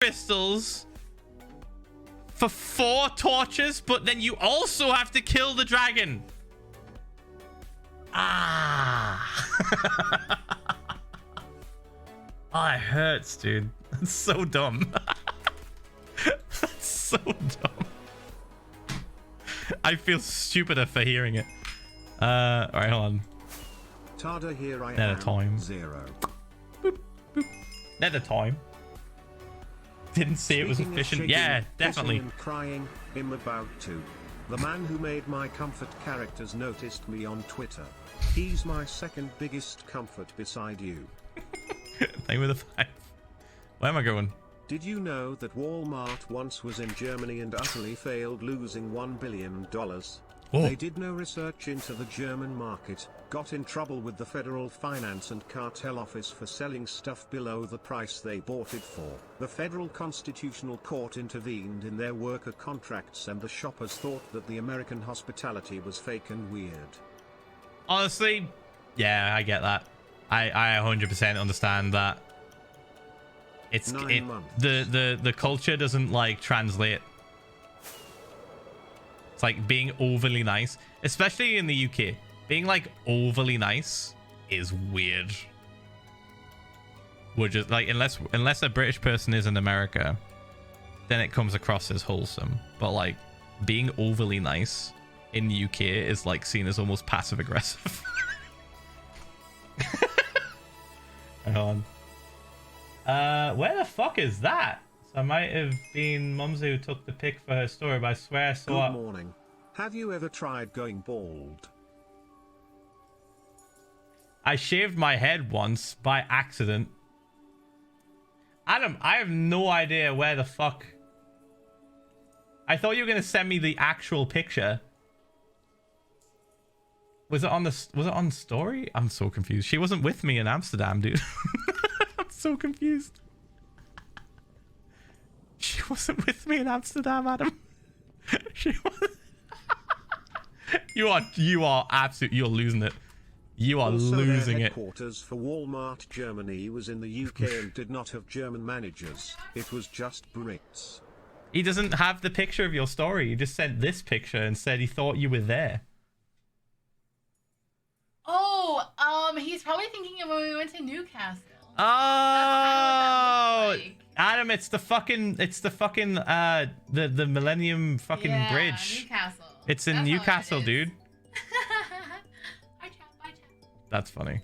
crystals for 4 torches, but then you also have to kill the dragon. Ah. Oh, it hurts, dude. That's so dumb. That's so dumb. I feel stupider for hearing it. All right, hold on. Tada, here I Nether am. time. 0. Boop, boop. Nether time. Didn't see it was efficient. Shaking, Yeah, definitely. And crying, I'm about to. The man who made my comfort characters noticed me on Twitter. He's my second biggest comfort beside you. Thank you with the 5. Where am I going? Did you know that Walmart once was in Germany and utterly failed, losing $1 billion? Oh. They did no research into the German market, got in trouble with the Federal Finance and Cartel Office for selling stuff below the price they bought it for. The Federal Constitutional Court intervened in their worker contracts, and the shoppers thought that the American hospitality was fake and weird. Honestly, yeah, I get that. I 100% understand that. It's the culture doesn't like translate. It's like being overly nice, especially in the UK. Being like overly nice is weird. We're just like, unless a British person is in America, then it comes across as wholesome. But like being overly nice in the UK is like seen as almost passive aggressive. Hang on. Where the fuck is that? So I might have been Mumsy who took the pic for her story, but I swear I saw. Good morning. Have you ever tried going bald? I shaved my head once by accident. Adam, I have no idea where the fuck. I thought you were gonna send me the actual picture. Was it on story? I'm so confused. She wasn't with me in Amsterdam, dude. I'm so confused. She wasn't with me in Amsterdam, Adam. She was. You are absolutely. You're losing it. You are Also, losing their it. Headquarters for Walmart Germany was in the UK and did not have German managers. It was just Brits. He doesn't have the picture of your story. He just sent this picture and said he thought you were there. Oh, he's probably thinking of when we went to Newcastle. Oh, like. Adam, it's the fucking the Millennium fucking Bridge. Newcastle. It's in Newcastle, dude. Bye, chat. That's funny.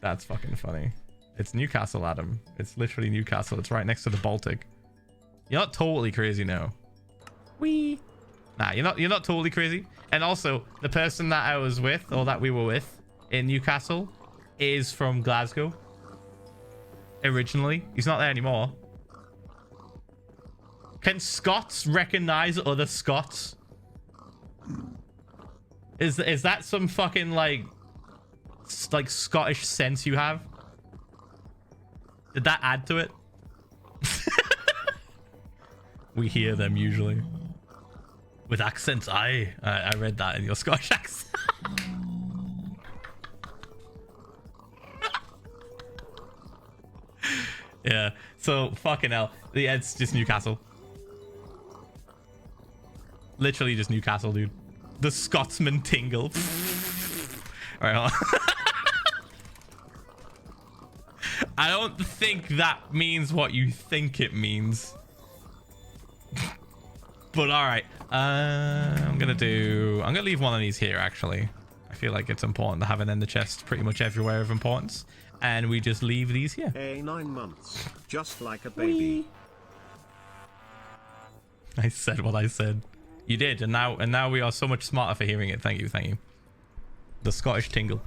That's fucking funny. It's Newcastle, Adam. It's literally Newcastle. It's right next to the Baltic. You're not totally crazy, no. Wee. Nah, you're not totally crazy. And also, the person that I was with, or that we were with in Newcastle, is from Glasgow. Originally. He's not there anymore. Can Scots recognize other Scots? Is that some fucking like Scottish sense you have? Did that add to it? We hear them usually with accents. I read that in your Scottish accent. Yeah, so fucking hell. Yeah, it's just Newcastle. Literally just Newcastle, dude. The Scotsman tingle. Alright, hold on. I don't think that means what you think it means. But alright. I'm gonna leave one of these here, actually. I feel like it's important to have an ender chest pretty much everywhere of importance. And we just leave these here. 9 months, just like a baby. I said what I said. You did, and now we are so much smarter for hearing it. Thank you. The Scottish tingle.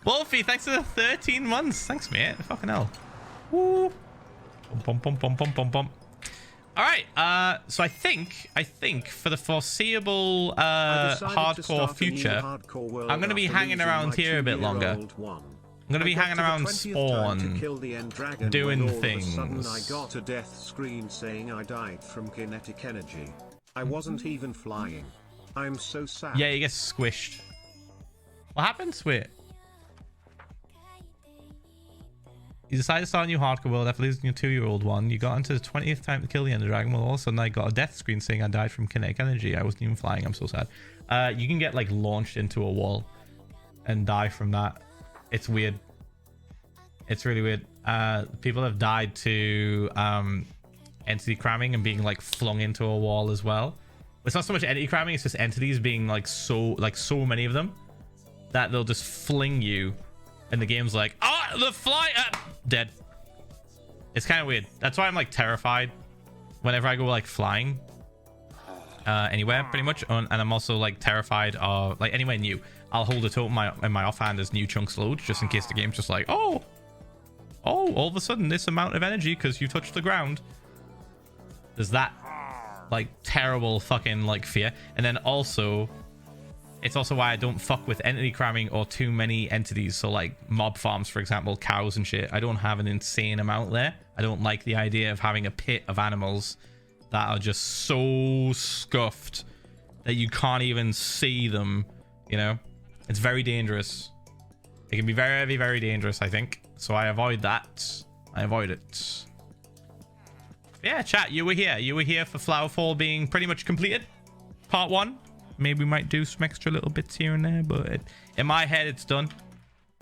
Wolfie, thanks for the 13 months. Thanks, mate. Fucking hell. Woo. Bum, bum, bum, bum, bum, bum. All right. So I think for the foreseeable hardcore future, I'm going to be hanging around here a bit longer. I'm going to be hanging around spawn, doing things. I got a death screen saying I died from kinetic energy. I wasn't even flying. I'm so sad. Yeah, you get squished. What happens? Wait. You decided to start a new hardcore world after losing your 2-year-old one. You got into the 20th time to kill the Ender Dragon. Well, all of a sudden I got a death screen saying I died from kinetic energy. I wasn't even flying. I'm so sad. You can get like launched into a wall and die from that. It's weird. It's really weird. People have died to entity cramming and being like flung into a wall as well. It's not so much entity cramming, it's just entities being like so many of them that they'll just fling you and the game's like, oh, the fly dead. It's kind of weird. That's why I'm like terrified whenever I go like flying anywhere pretty much. And I'm also like terrified of like anywhere new. I'll hold it open in my offhand as new chunks load just in case the game's just like, oh, all of a sudden this amount of energy because you touched the ground. There's that like terrible fucking like fear. And then also it's also why I don't fuck with entity cramming or too many entities. So like mob farms, for example, cows and shit, I don't have an insane amount there. I don't like the idea of having a pit of animals that are just so scuffed that you can't even see them, you know. It's very dangerous. It can be very, very dangerous, I think. So I avoid that. I avoid it. Yeah, chat, you were here. You were here for Flowerfall being pretty much completed. Part 1. Maybe we might do some extra little bits here and there, but in my head, it's done.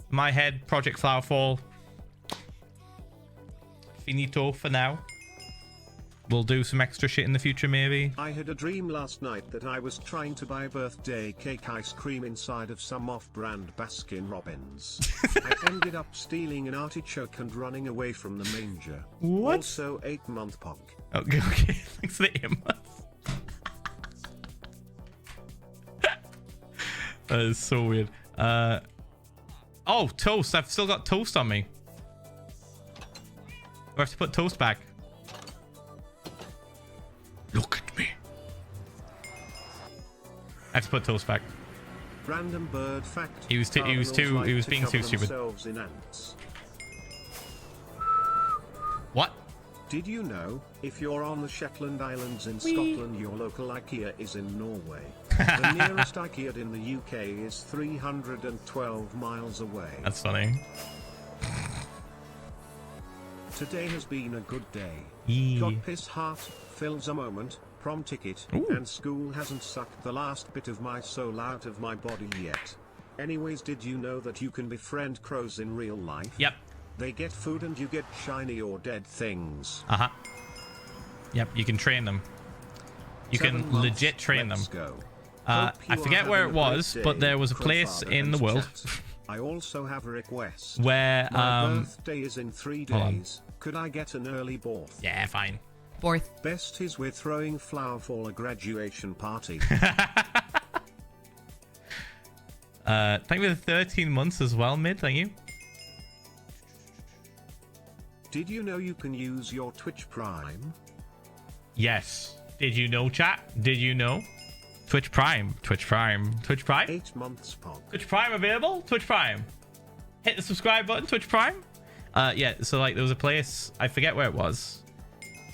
In my head, Project Flowerfall. Finito for now. We'll do some extra shit in the future, maybe. I had a dream last night that I was trying to buy birthday cake ice cream inside of some off-brand Baskin Robbins. I ended up stealing an artichoke and running away from the manger. What? Also 8-month pog. Okay, thanks for the 8 months. That is so weird. Oh, toast. I've still got toast on me. I have to put toast back. Look at me. I have to put toast back. Random bird fact. He was being too stupid. What? Did you know, if you're on the Shetland Islands in Scotland, your local IKEA is in Norway? The nearest IKEA in the UK is 312 miles away. That's funny. Today has been a good day. Yeah. Got piss heart, Philza moment, prom ticket, Ooh. and school hasn't sucked the last bit of my soul out of my body yet. Anyways, did you know that you can befriend crows in real life? Yep. They get food and you get shiny or dead things. Uh-huh. Yep, you can train them. You can legit train them. Go. I forget where it was, but there was a place in the world I also have a request. where my birthday is in 3 days. Could I get an early birth? yeah, fine. 4th. Best is we're throwing flower for a graduation party. Thank you for the 13 months as well, Mid. Thank you. Did you know you can use your Twitch Prime? Yes. Did you know, chat? Did you know? Twitch Prime. Twitch Prime. Twitch Prime? 8 months pog. Twitch Prime available? Twitch Prime. Hit the subscribe button, Twitch Prime. Yeah, so like there was a place, I forget where it was,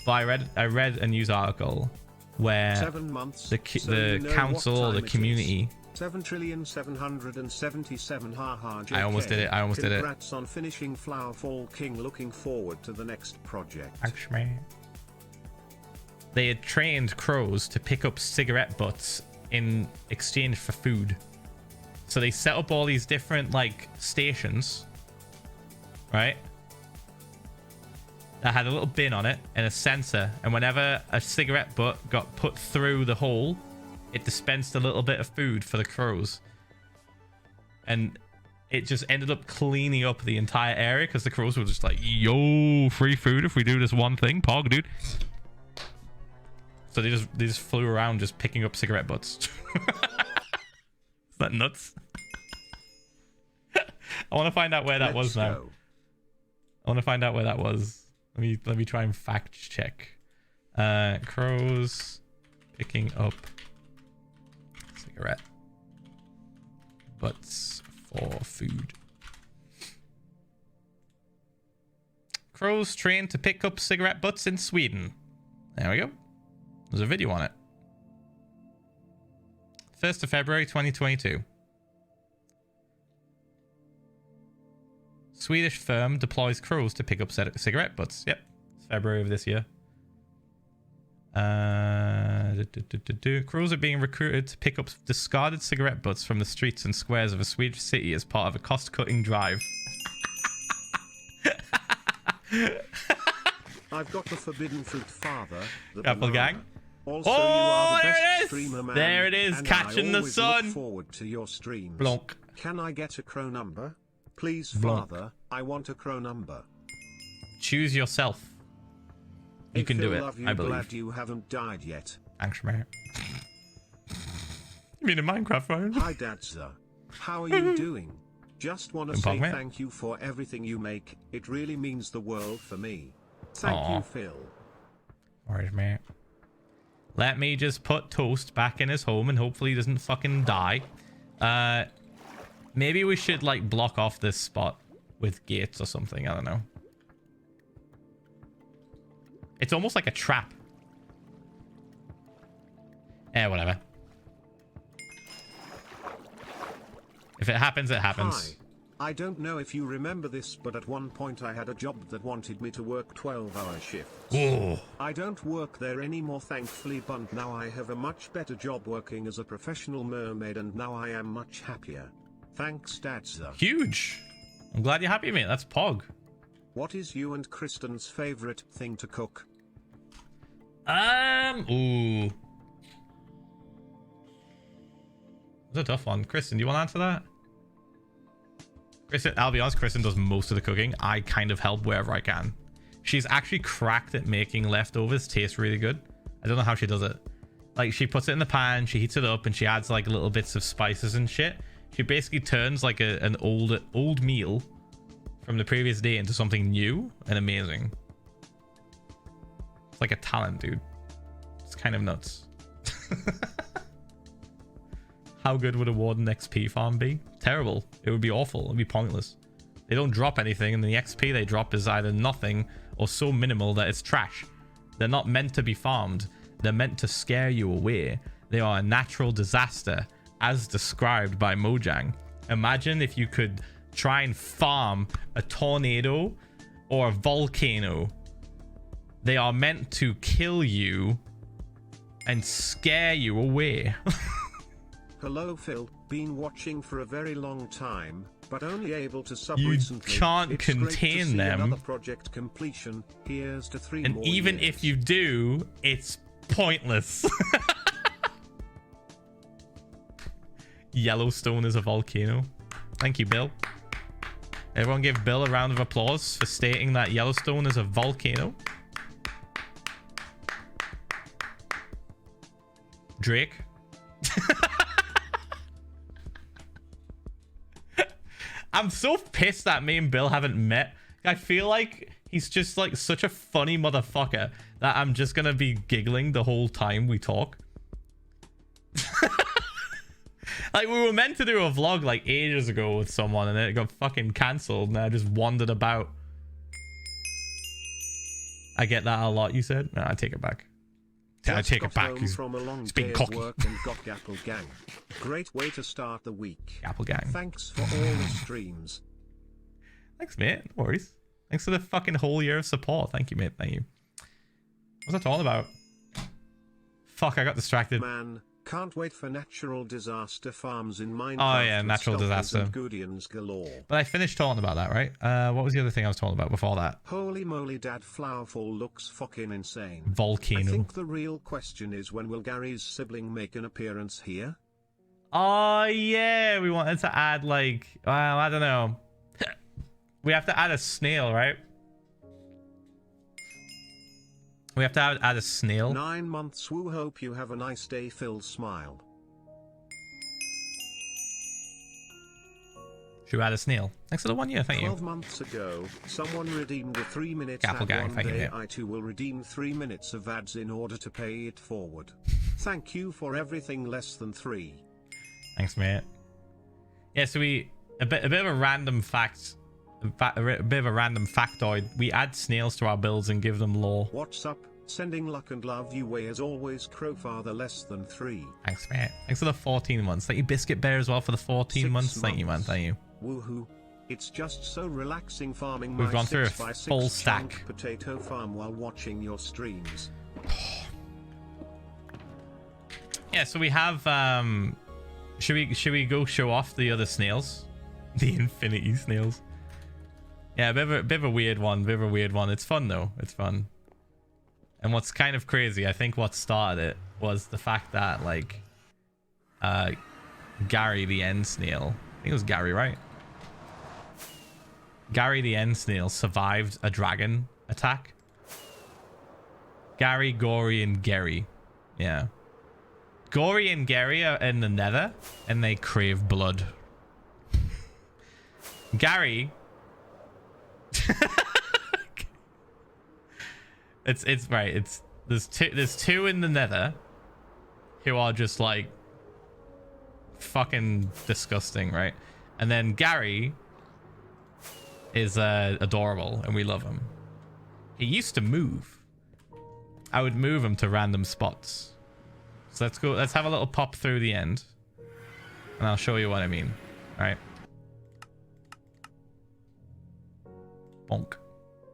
but I read a news article where 7 months. the council or the community. 7,777 haha. I almost did it. Congrats on finishing Flowerfall King. Looking forward to the next project. Actually, they had trained crows to pick up cigarette butts in exchange for food. So they set up all these different like stations, right? That had a little bin on it and a sensor, and whenever a cigarette butt got put through the hole, it dispensed a little bit of food for the crows. And it just ended up cleaning up the entire area because the crows were just like, yo, free food if we do this one thing. Pog, dude. So they just flew around just picking up cigarette butts. Is that nuts? I want to find out where that was now. I want to find out where that was. Let me try and fact check. Crows picking up cigarette butts for food. Crows trained to pick up cigarette butts in Sweden. There we go. There's a video on it. 1st of February 2022. Swedish firm deploys crows to pick up cigarette butts. Yep. It's February of this year. Crows are being recruited to pick up discarded cigarette butts from the streets and squares of a Swedish city as part of a cost-cutting drive. I've got the forbidden fruit father. Apple gang. Also, you are the best streamer, man, there it is, catching the sun. Look forward to your streams. Blonk. Can I get a crow number? Please, Blonk. father, I want a crow number. Choose yourself. You can do it, I believe. Glad you haven't died yet. Thanks, man. You mean in Minecraft, right? Hi, Dadza. How are you doing? Just want to say thank you for everything you make. It really means the world for me. Thank you, Phil. Alright, man. Let me just put Toast back in his home and hopefully he doesn't fucking die. Maybe we should, like, block off this spot with gates or something. I don't know. It's almost like a trap. Whatever. If it happens, it happens. Hi. I don't know if you remember this, but at one point I had a job that wanted me to work 12-hour shifts. Ooh. I don't work there anymore, thankfully, but now I have a much better job working as a professional mermaid, and now I am much happier. Thanks, Dadza. Huge. I'm glad you're happy, mate. That's Pog. What is you and Kristen's favorite thing to cook? Ooh. That's a tough one. Kristen, do you want to answer that? Kristen, I'll be honest, Kristen does most of the cooking. I kind of help wherever I can. She's actually cracked at making leftovers taste really good. I don't know how she does it. Like, she puts it in the pan, she heats it up, and she adds like little bits of spices and shit. She basically turns like an old meal from the previous day into something new and amazing. It's like a talent, dude. It's kind of nuts. How good would a Warden XP farm be? Terrible. It would be awful. It would be pointless. They don't drop anything, and the XP they drop is either nothing or so minimal that it's trash. They're not meant to be farmed. They're meant to scare you away. They are a natural disaster, as described by Mojang. Imagine if you could try and farm a tornado or a volcano. They are meant to kill you and scare you away. Hello, Phil. Been watching for a very long time, but only able to sub recently. You can't it's contain them. Another project completion. Here's to 3 and more even years. if you do, it's pointless. Yellowstone is a volcano. Thank you, Bill. Everyone give Bill a round of applause for stating that Yellowstone is a volcano. Drake. I'm so pissed that me and Bill haven't met. I feel like he's just like such a funny motherfucker that I'm just gonna be giggling the whole time we talk. Like, we were meant to do a vlog like ages ago with someone and then it got fucking cancelled and I just wandered about. I get that a lot, you said? No, I take it back. I take it back. He's being cocky. Work and got Apple Gang. Great way to start the week. Apple Gang. Thanks for all the streams. Thanks, mate. No worries. Thanks for the fucking whole year of support. Thank you, mate. Thank you. What's that all about? Fuck, I got distracted. Man, can't wait for natural disaster farms in Minecraft. Oh yeah, natural disaster. Guardians galore. But I finished talking about that, right? What was the other thing I was talking about before that? Holy moly, Dad, Flowerfall looks fucking insane. Volcano. I think the real question is, when will Gary's sibling make an appearance here? Oh yeah, we wanted to add like, well, I don't know. We have to add a snail, right? We have to add a snail. 9 months. Woo, hope you have a nice day, Phil. Smile. Should we add a snail? Thanks for the 1 year, thank you. 12 months ago, someone redeemed a 3 minutes Apple ad. Gang, One thank you, day mate. I too will redeem 3 minutes of ads in order to pay it forward. Thank you for everything less than 3. Thanks, mate. Yeah, so a bit of a random fact. A bit of a random factoid. We add snails to our builds and give them lore. What's up? Sending luck and love you way as always, Crowfather less than 3. Thanks, mate. Thanks for the 14 months. Thank you, Biscuit Bear, as well, for the 14 6 months. Thank you, man. Thank you. Woohoo. It's just so relaxing farming We've my gone through a 6x6 full chunk stack. potato farm while watching your streams. Yeah, so we have should we go show off the other snails? The infinity snails. Yeah, a bit of a weird one, It's fun though. It's fun. And what's kind of crazy, I think what started it was the fact that like Gary the end snail, I think it was Gary, right? Gary the end snail survived a dragon attack. Gary, Gory, and Gary. Yeah. Gory and Gary are in the nether and they crave blood. Gary it's right, there's two in the nether who are just like fucking disgusting, right? And then Gary is adorable and we love him. He used to move. I would move him to random spots. So let's have a little pop through the end and I'll show you what I mean. All right. Bonk.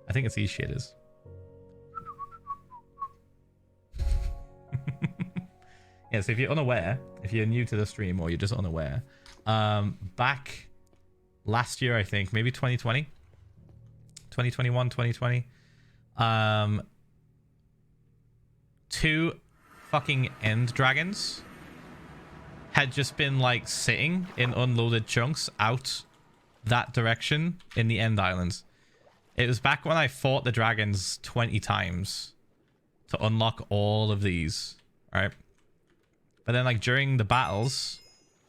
I think it's these shaders. Yeah, so if you're unaware, if you're new to the stream or you're just unaware, back last year, I think, maybe 2020, 2021, 2020, two fucking end dragons had just been like sitting in unloaded chunks out that direction in the end islands. It was back when I fought the dragons 20 times to unlock all of these, right? But then like during the battles,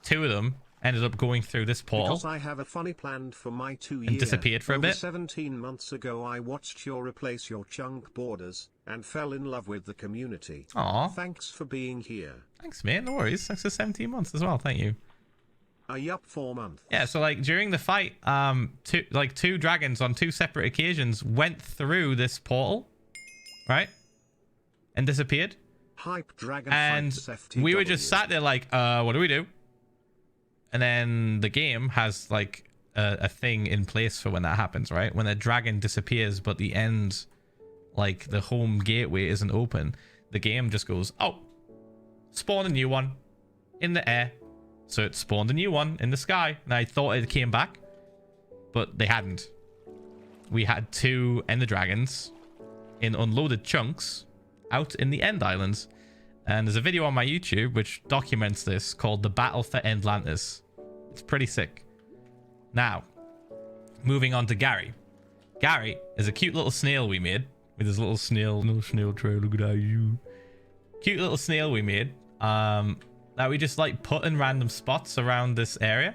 two of them ended up going through this portal. Because I have a funny planned for my 2 year. And disappeared for a bit. 17 months ago I watched you replace your chunk borders and fell in love with the community. Aw. Thanks for being here. Thanks, mate. No worries. Thanks for 17 months as well. Thank you. Yup, 4 months. Yeah, so like during the fight, two dragons on two separate occasions went through this portal, right? And disappeared. Hype dragon and we were just sat there like, what do we do? And then the game has like a thing in place for when that happens, right? When a dragon disappears, but the end, like the home gateway isn't open, the game just goes, oh, spawn a new one in the air. So it spawned a new one in the sky. And I thought it came back, but they hadn't. We had two ender dragons in unloaded chunks out in the end islands. And there's a video on my YouTube which documents this called The Battle for Endlantis. It's pretty sick. Now, moving on to Gary. Gary is a cute little snail we made with his little snail trail. Look at that, you. Cute little snail we made. That we just like put in random spots around this area.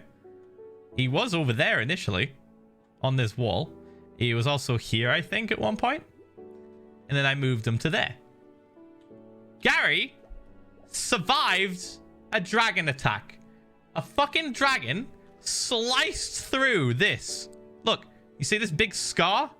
He was over there initially on this wall. He was also here, I think, at one point. And then I moved him to there. Gary survived a dragon attack. A fucking dragon sliced through this. Look, you see this big scar?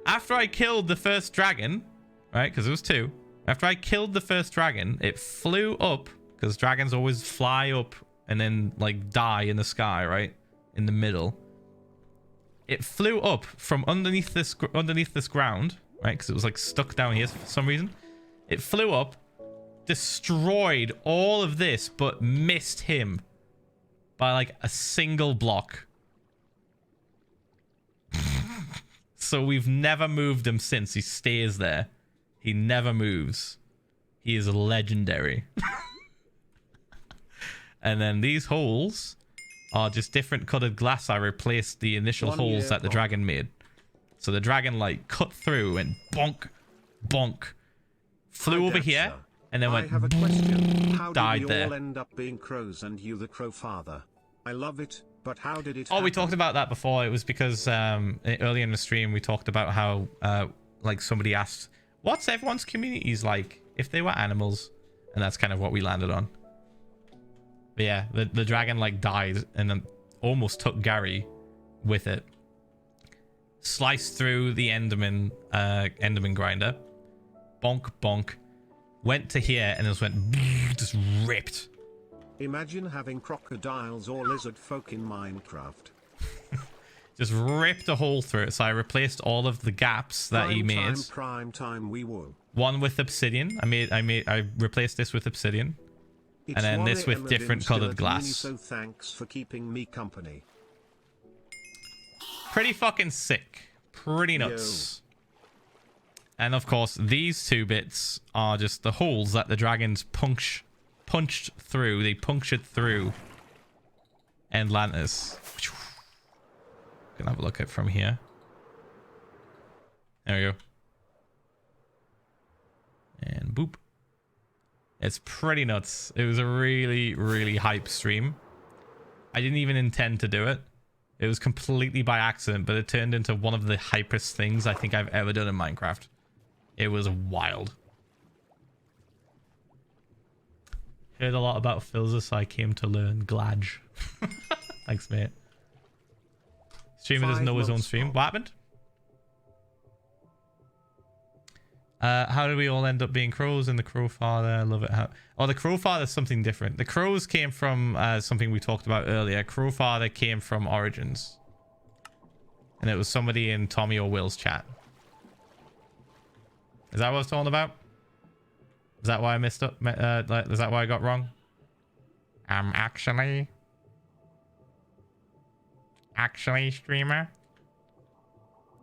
After I killed the first dragon, right, because it was two. After I killed the first dragon, it flew up, because dragons always fly up and then like die in the sky, right? In the middle. It flew up from underneath this ground, right? Because it was like stuck down here for some reason. It flew up, destroyed all of this, but missed him by like a single block. So we've never moved him since. He stays there. He never moves. He is legendary. And then these holes are just different colored glass. I replaced the initial holes that the dragon made. So the dragon like cut through and bonk, bonk, flew over here and then went, I have a question. How died did we there. all end up being crows and you the crow father? I love it, but how did it happen? We talked about that before. It was because earlier in the stream we talked about how like somebody asked, what's everyone's communities like if they were animals? And that's kind of what we landed on. But yeah, the dragon like died and then almost took Gary with it. Sliced through the Enderman grinder. Bonk, bonk. Went to here and just went, just ripped. Imagine having crocodiles or lizard folk in Minecraft. Just ripped a hole through it, so I replaced all of the gaps that he made. Prime time we will. One with obsidian. I replaced this with obsidian. And then this with different colored glass. So thanks for keeping me company. Pretty fucking sick. Pretty nuts. And of course, these two bits are just the holes that the dragons punched through. They punctured through Atlantis. Gonna have a look at from here. There we go. And boop. It's pretty nuts. It was a really, really hype stream. I didn't even intend to do it. It was completely by accident, but it turned into one of the hypest things I think I've ever done in Minecraft. It was wild. Heard a lot about Philza, so I came to learn Gladge. Thanks, mate. Streamer doesn't know his own stream. What happened? How did we all end up being crows in the Crow Father? I love it. The Crow Father is something different. The crows came from something we talked about earlier. Crow Father came from Origins. And it was somebody in Tommy or Will's chat. Is that what I was talking about? Is that why I messed up? Is that why I got wrong? Actually, streamer?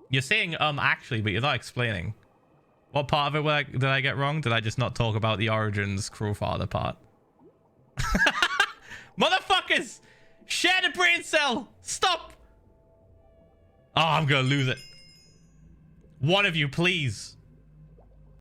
You're saying actually, but you're not explaining. What part of it did I get wrong? Did I just not talk about the Origins Crowfather part? Motherfuckers! Share the brain cell! Stop! Oh, I'm gonna lose it. One of you, please.